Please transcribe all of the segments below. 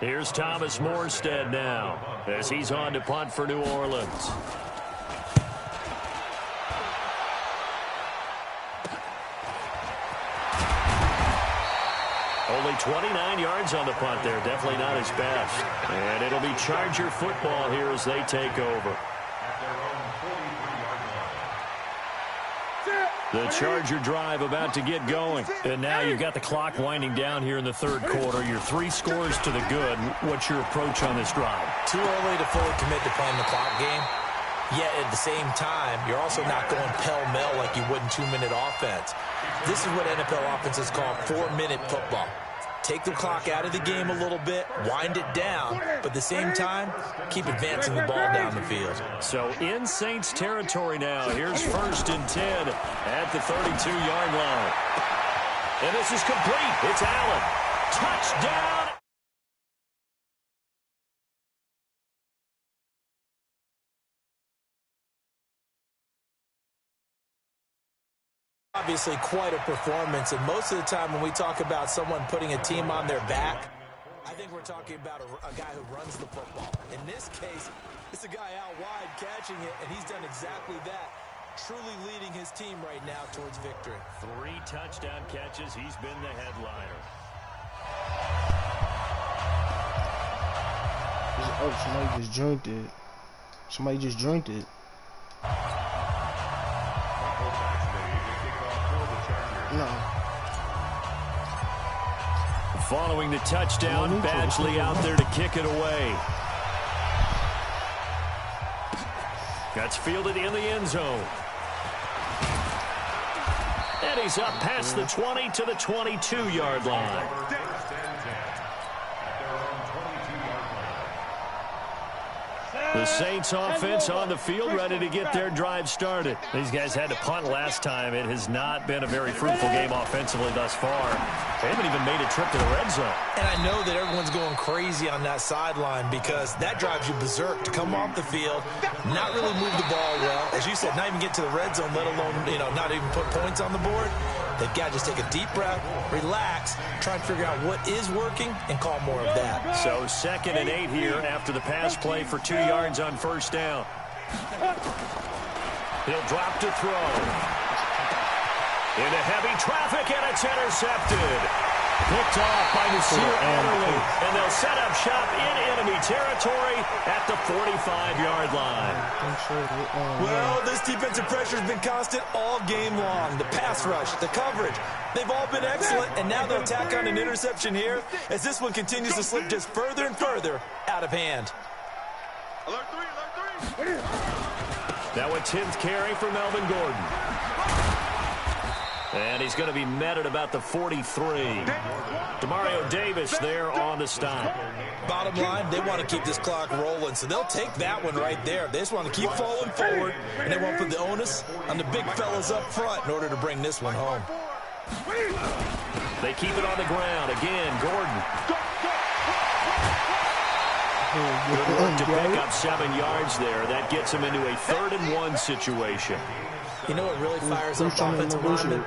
Here's Thomas Morstead now as he's on to punt for New Orleans. Only 29 yards on the punt there. Definitely not his best. And it'll be Charger football here as they take over. The Charger drive about to get going. And now you've got the clock winding down here in the third quarter. Your 3 scores to the good. What's your approach on this drive? Too early to fully commit to playing the clock game. Yet at the same time, you're also not going pell-mell like you would in 2-minute offense. This is what NFL offenses call 4-minute football. Take the clock out of the game a little bit, wind it down, but at the same time, keep advancing the ball down the field. So in Saints territory now. Here's 1st and 10 at the 32-yard line. And this is complete. It's Allen. Touchdown. Obviously quite a performance, and most of the time when we talk about someone putting a team on their back, I think we're talking about a guy who runs the football. In this case, it's a guy out wide catching it, and he's done exactly that, truly leading his team right now towards victory. 3 touchdown catches. He's been the headliner. Oh, somebody just drank it. Somebody just drank it. No. Following the touchdown, Badgley out there to kick it away. That's fielded in the end zone. And he's up past the 20 to the 22-yard line. The Saints offense on the field, ready to get their drive started. These guys had to punt last time. It has not been a very fruitful game offensively thus far. They haven't even made a trip to the red zone. And I know that everyone's going crazy on that sideline because that drives you berserk to come off the field, not really move the ball well. As you said, not even get to the red zone, let alone, not even put points on the board. They've got to just take a deep breath, relax, try and figure out what is working, and call more of that. So 2nd and 8 here after the pass play for 2 yards on 1st down. He'll drop to throw. Into heavy traffic, and it's intercepted. Picked off by Nasir Adderley. And they'll set up shop in enemy territory at the 45-yard line. Well, this defensive pressure has been constant all game long. The pass rush, the coverage, they've all been excellent, and now they'll tack on an interception here as this one continues to slip just further and further out of hand. Alert 3, alert 3. Now a 10th carry for Melvin Gordon. And he's going to be met at about the 43. Demario Davis there on the stop. Bottom line, they want to keep this clock rolling, so they'll take that one right there. They just want to keep falling forward, and they won't put the onus on the big fellas up front in order to bring this one home. They keep it on the ground. Again, Gordon. Good work to pick up 7 yards there. That gets him into a 3rd and 1 situation. You know what really fires up offensive linemen?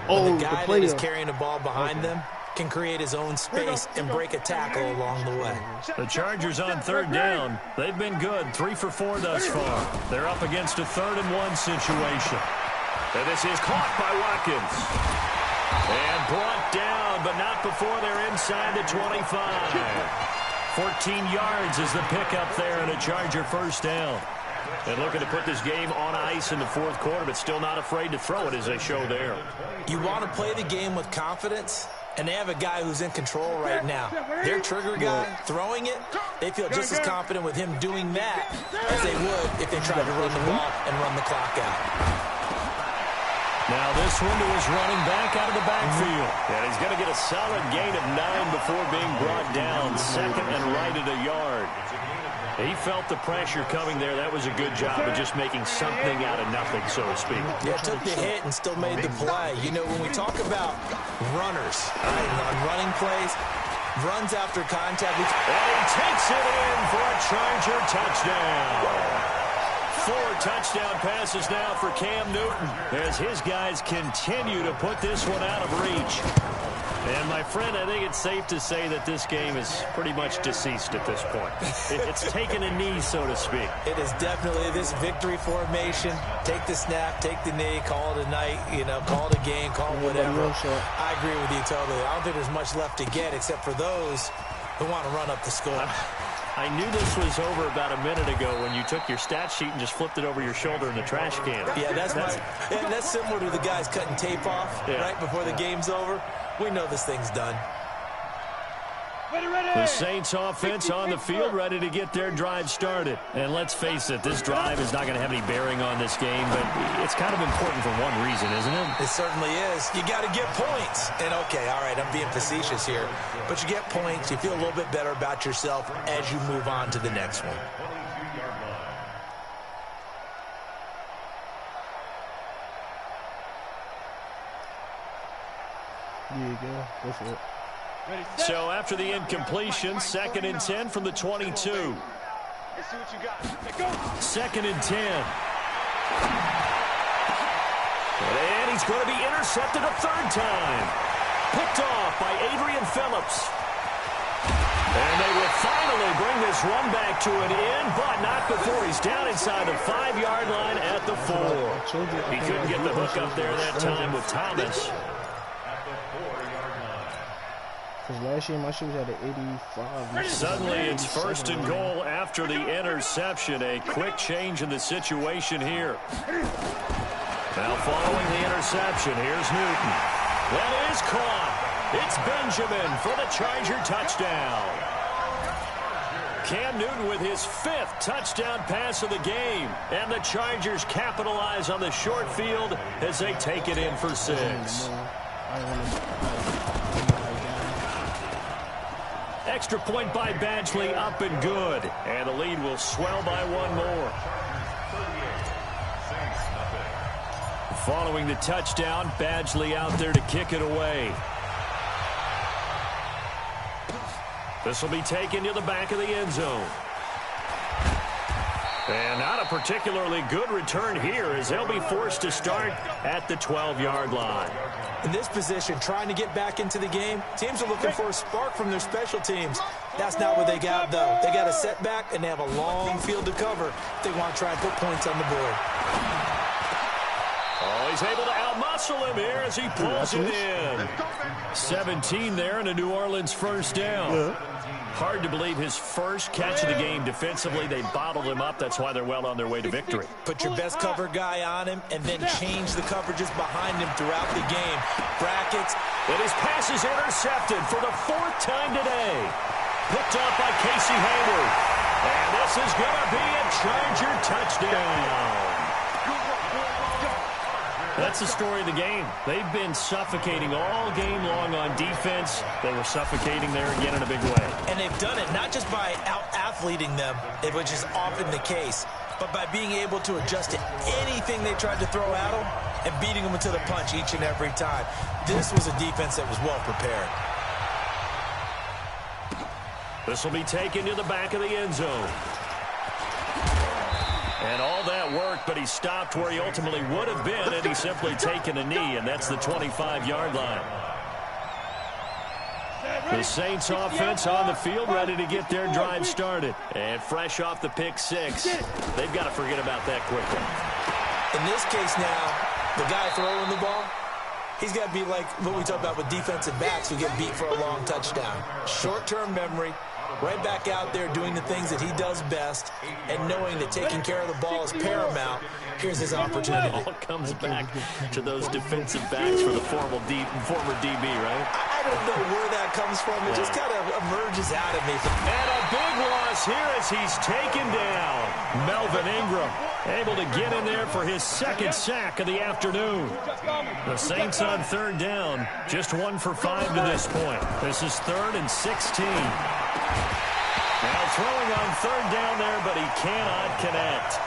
When the guy that is carrying the ball behind them can create his own space and break a tackle along the way. The Chargers on 3rd down. They've been good. 3 for 4 thus far. They're up against a 3rd and 1 situation. And this is caught by Watkins. And brought down, but not before they're inside the 25. 14 yards is the pickup there and a Charger 1st down. And looking to put this game on ice in the 4th quarter, but still not afraid to throw it as they show there. You want to play the game with confidence, and they have a guy who's in control right now. Their trigger guy throwing it, they feel just as confident with him doing that as they would if they tried to run the ball and run the clock out. Now this one to his running back out of the backfield. And he's going to get a solid gain of 9 before being brought down. 2nd and right at a yard. He felt the pressure coming there. That was a good job of just making something out of nothing, so to speak. Yeah, took the hit and still made the play. You know, when we talk about runners, right, on running plays, runs after contact. And he takes it in for a Charger touchdown. 4 touchdown passes now for Cam Newton as his guys continue to put this one out of reach. And, my friend, I think it's safe to say that this game is pretty much deceased at this point. It's taken a knee, so to speak. It is definitely this victory formation. Take the snap, take the knee, call it a night, call it a game, call it whatever. I agree with you totally. I don't think there's much left to get except for those who want to run up the score. I knew this was over about a minute ago when you took your stat sheet and just flipped it over your shoulder in the trash can. Yeah, that's similar to the guys cutting tape off right before the game's over. We know this thing's done. The Saints offense on the field, ready to get their drive started. And let's face it, this drive is not going to have any bearing on this game, but it's kind of important for one reason, isn't it? It certainly is. You got to get points. And, okay, all right, I'm being facetious here. But you get points, you feel a little bit better about yourself as you move on to the next one. There you go. Go for it. So after the incompletion, 2nd and 10 from the 22. Let's see what you got. Go. 2nd and 10. And he's going to be intercepted a 3rd time. Picked off by Adrian Phillips. And they will finally bring this run back to an end, but not before he's down inside the 5-yard line at the 4. He couldn't get the hook up there that time with Thomas. Because last year my shit was at an 85. Suddenly it's 1st and goal after the interception. A quick change in the situation here. Now following the interception, here's Newton. That is caught. It's Benjamin for the Charger touchdown. Cam Newton with his 5th touchdown pass of the game. And the Chargers capitalize on the short field as they take it in for 6. Extra point by Badgley, up and good. And the lead will swell by 1 more. Following the touchdown, Badgley out there to kick it away. This will be taken to the back of the end zone. And not a particularly good return here as they'll be forced to start at the 12-yard line. In this position, trying to get back into the game, teams are looking for a spark from their special teams. That's not what they got, though. They got a setback, and they have a long field to cover if they want to try and put points on the board. Oh, he's able to outmuscle him here as he pulls it in. 17 there and a New Orleans 1st down. Hard to believe his first catch of the game defensively. They bottled him up. That's why they're well on their way to victory. Put your best cover guy on him and then change the coverages behind him throughout the game. Brackets. And his pass is intercepted for the 4th time today. Picked up by Casey Hayward. And this is going to be a Charger touchdown. That's the story of the game. They've been suffocating all game long on defense. They were suffocating there again in a big way. And they've done it not just by out-athleting them, which is often the case, but by being able to adjust to anything they tried to throw at them and beating them to the punch each and every time. This was a defense that was well prepared. This will be taken to the back of the end zone. And all that worked, but he stopped where he ultimately would have been, and he's simply taken a knee, and that's the 25-yard line. The Saints offense on the field, ready to get their drive started. And fresh off the pick 6, they've got to forget about that quickly. In this case now, the guy throwing the ball, he's got to be like what we talk about with defensive backs who get beat for a long touchdown. Short-term memory. Right back out there doing the things that he does best and knowing that taking care of the ball is paramount. Here's his opportunity. It all comes back to those defensive backs for the former DB, right? I don't know where that comes from. It just kind of emerges out of me. And a big loss here as he's taken down. Melvin Ingram able to get in there for his 2nd sack of the afternoon. The Saints on 3rd down, just 1 for 5 to this point. This is 3rd and 16. Now throwing on 3rd down there, but he cannot connect.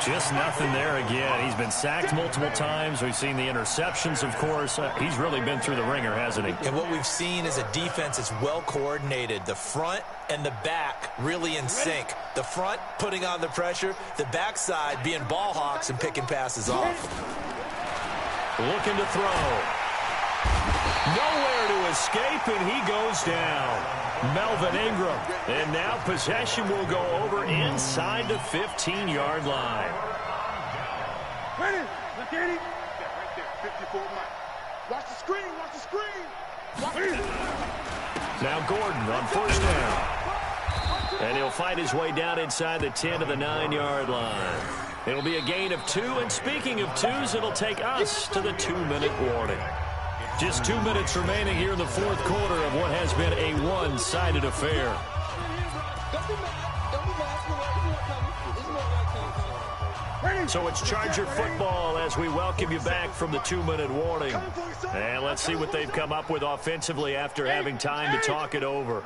Just nothing there again. He's been sacked multiple times. We've seen the interceptions, of course. He's really been through the ringer, hasn't he? And what we've seen is a defense that's well coordinated. The front and the back really in sync. The front putting on the pressure, the backside being ball hawks and picking passes off. Looking to throw. Nowhere to escape, and he goes down. Melvin Ingram. And now possession will go over inside the 15-yard line. Ready? Look at him. Right there, 54 miles. Watch the screen, watch the screen. Watch it. Now Gordon on first down. And he'll fight his way down inside the 10 to the 9-yard line. It'll be a gain of 2, and speaking of 2s, it'll take us to the 2-minute warning. Just 2 minutes remaining here in the fourth quarter of what has been a one-sided affair. So it's Charger football as we welcome you back from the 2-minute warning. And let's see what they've come up with offensively after having time to talk it over.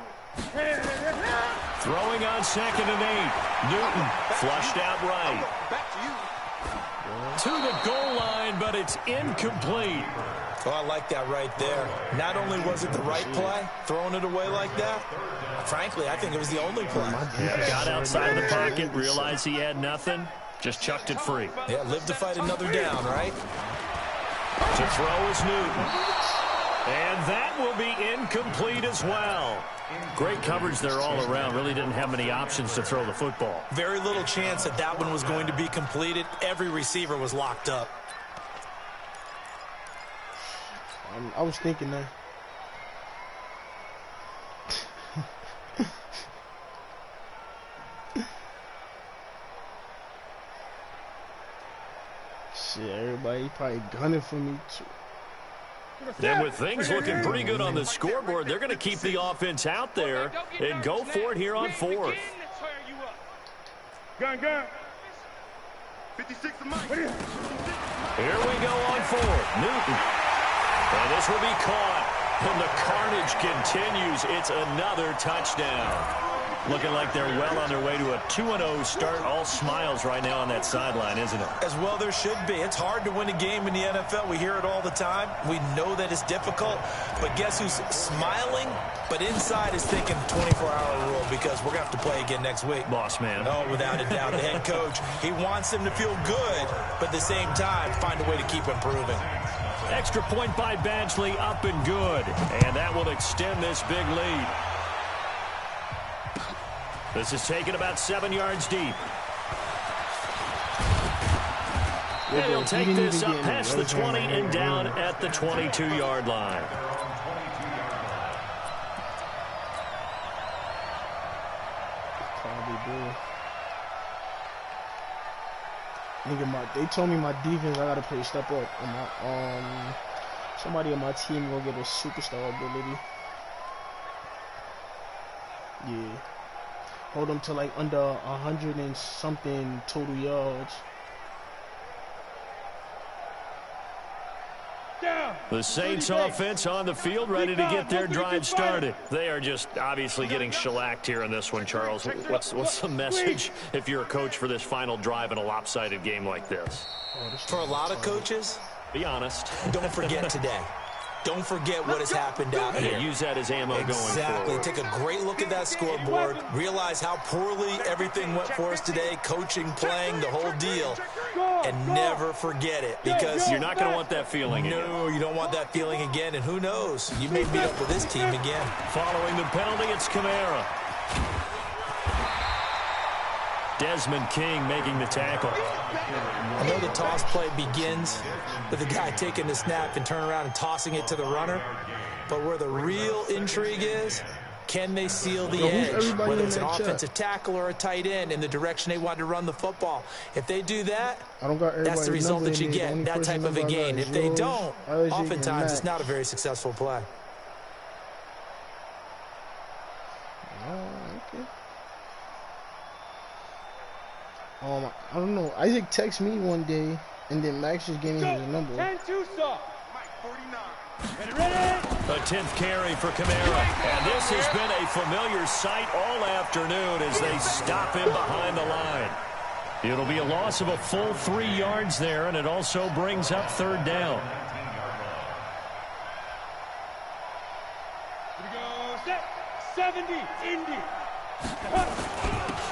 Throwing on 2nd and 8. Newton flushed out right. To the goal line, but it's incomplete. Oh, I like that right there. Not only was it the right play, throwing it away like that, frankly, I think it was the only play. Got outside the pocket, realized he had nothing, just chucked it free. Yeah, live to fight another down, right? To throw is Newton. And that will be incomplete as well. Great coverage there all around. Really didn't have many options to throw the football. Very little chance that that one was going to be completed. Every receiver was locked up. I was thinking that. Shit, everybody probably gunning for me too. And with things looking pretty good on the scoreboard, they're going to keep the offense out there and go for it here on 4th. Gun. 56 of Mike. Here we go on 4th. Newton. And this will be caught. And the carnage continues. It's another touchdown. Looking like they're well on their way to a 2-0 start. All smiles right now on that sideline, isn't it? As well there should be. It's hard to win a game in the NFL. We hear it all the time. We know that it's difficult. But guess who's smiling? But inside is thinking 24-hour rule because we're going to have to play again next week. Boss man. Oh, without a doubt. The head coach, he wants them to feel good, but at the same time, find a way to keep improving. Extra point by Badgley, up and good. And that will extend this big lead. This is taken about 7 yards deep. And he'll take this up past the 20 and down at the 22-yard line. Probably do. Nigga, they told me my defense, I gotta play step up. And somebody on my team will get a superstar ability. Yeah. Hold them to like under 100 and something total yards. The Saints offense on the field, ready to get their drive started. They are just obviously getting shellacked here in this one, Charles. What's the message if you're a coach for this final drive in a lopsided game like this? For a lot of coaches, be honest. Don't forget today. Don't forget what has happened out here. Use that as ammo going forward. Exactly. Take a great look at that scoreboard. Realize how poorly everything went for us today. Coaching, playing, the whole deal. And never forget it. Because you're not going to want that feeling again. No, you don't want that feeling again. And who knows? You may meet up with this team again. Following the penalty, it's Kamara. Desmond King making the tackle. I know the toss play begins with the guy taking the snap and turn around and tossing it to the runner. But where the real intrigue is, can they seal the edge? Whether it's an offensive tackle or a tight end in the direction they want to run the football. If they do that, that's the result that you get, that type of a gain. If they don't, oftentimes it's not a very successful play. I don't know. Isaac texted me one day, and then Max just gave me his number. 10-2 stop. Mike 49. Ready? A 10th carry for Kamara. And this has been a familiar sight all afternoon as they stop him behind the line. It'll be a loss of a full 3 yards there, and it also brings up third down. Here we go. Set. 70. Indy.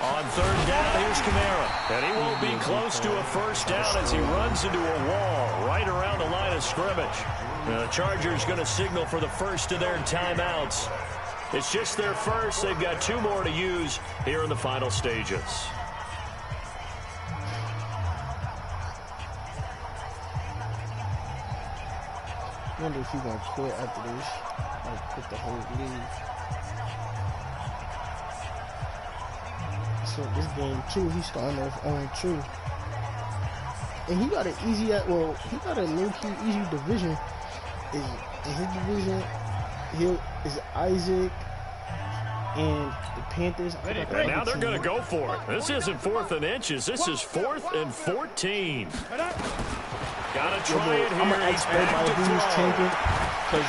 On third down, here's Kamara. And he won't be close to a first down as he runs into a wall right around the line of scrimmage. Now, the Chargers going to signal for the first of their timeouts. It's just their first. They've got 2 more to use here in the final stages. I wonder if he's going to quit after this. Like, quit the whole league. So this game, too, he's starting off 0-2. And he got an easy, well, he got a low-key easy division. In his division, is Isaac and the Panthers. And now they're going to go for it. This isn't 4th and inches. This is 4th and 14. Got to try it here. I'm going to ask everybody who's tanking, because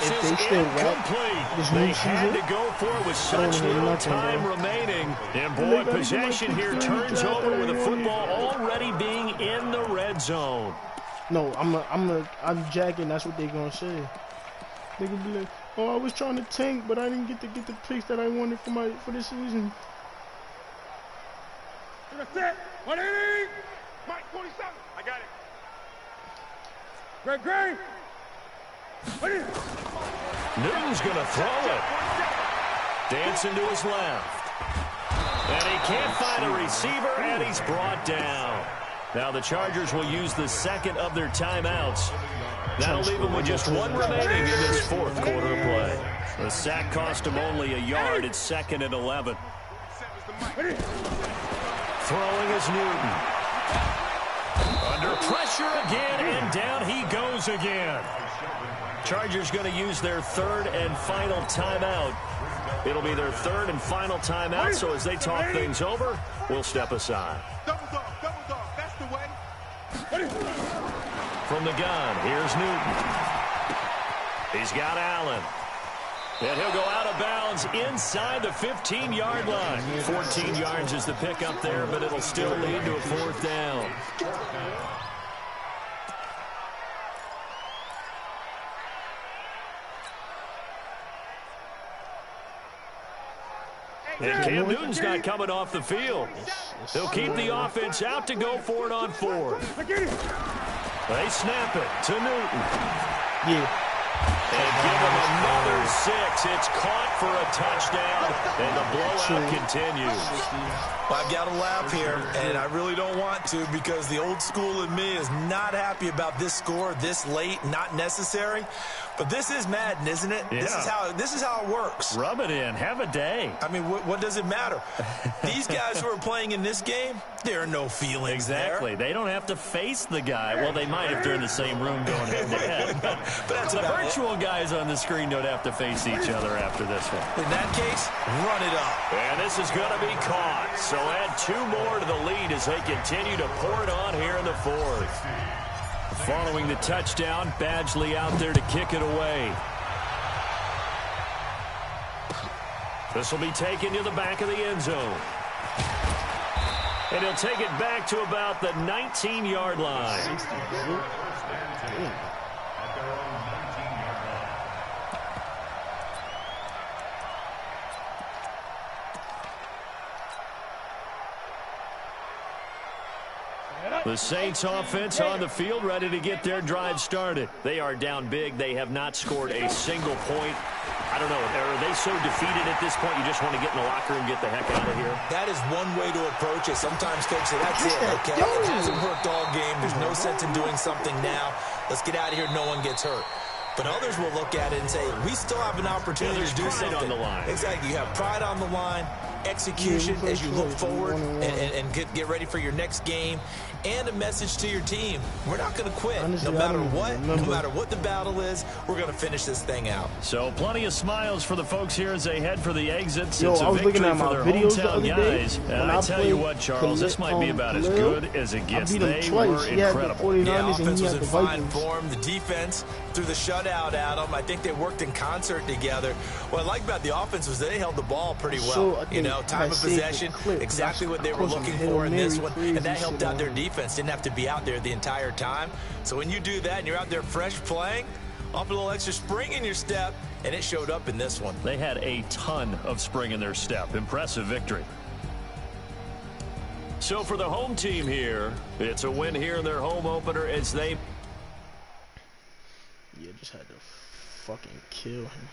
if they still whack this new season, to go for it with such little time remaining. And boy, possession here turns over with the football already being in the red zone. No, I'm jacking. That's what they're gonna say. They could be like, "Oh, I was trying to tank, but I didn't get the picks that I wanted for this season." Set. 180. Mike 47. I got it. Greg. Newton's going to throw it. Dancing to his left. And he can't find a receiver, and he's brought down. Now the Chargers will use the second of their timeouts. That'll leave them with just 1 remaining in this 4th quarter of play. The sack cost him only a yard. It's 2nd and 11. Throwing is Newton. Under pressure again, and down he goes again. Chargers going to use their 3rd and final timeout. It'll be their 3rd and final timeout, so as they talk things over, we'll step aside. Double dog, that's the way. From the gun, here's Newton. He's got Allen. And he'll go out of bounds inside the 15-yard line. 14 yards is the pickup there, but it'll still lead to a 4th down. And Cam Newton's not coming off the field. He'll keep the offense out to go for it on 4th. They snap it to Newton. Yeah. And give him another 6. It's caught for a touchdown, and the blowout continues. Well, I've got to laugh here, and I really don't want to, because the old school in me is not happy about this score this late, not necessary. But this is Madden, isn't it? Yeah. This is how it works. Rub it in. Have a day. I mean, what does it matter? These guys who are playing in this game, there are no feelings Exactly. there. They don't have to face the guy. Well, they might if they're in the same room going head-to-head. But that's the about virtual guys on the screen don't have to face each other after this one. In that case, run it up. And this is going to be caught. So add 2 more to the lead as they continue to pour it on here in the 4th. Following the touchdown, Badgley out there to kick it away. This will be taken to the back of the end zone. And he'll take it back to about the 19-yard line. The Saints offense on the field, ready to get their drive started. They are down big. They have not scored a single point. I don't know. Are they so defeated at this point you just want to get in the locker room and get the heck out of here? That is one way to approach it. Sometimes folks say, that's it, okay? It hasn't worked all game. There's no sense in doing something now. Let's get out of here. No one gets hurt. But others will look at it and say, we still have an opportunity to do something. On the line. Exactly. You have pride on the line, execution as you look forward and get ready for your next game. and a message to your team. We're not going to quit. Honestly, no matter no matter what the battle is, we're going to finish this thing out. So plenty of smiles for the folks here as they head for the exits. Yo, it's a I was looking victory at for my their videos the hometown other day. guys. When And I I tell you played what, Charles, this might be about as good as it gets. I beat him They twice. were He had the incredible. 49ers Yeah, and offense he was had in the fine Vikings. form. The defense threw the shutout at them. I think they worked in concert together. What I like about the offense was they held the ball pretty well. So, you know, time of possession, exactly what they were looking for in this one, and that helped out their defense. Didn't have to be out there the entire time. So when you do that and you're out there fresh playing, off a little extra spring in your step, and it showed up in this one. They had a ton of spring in their step. Impressive victory. So for the home team here, it's a win here in their home opener as they... Yeah, just had to fucking kill him.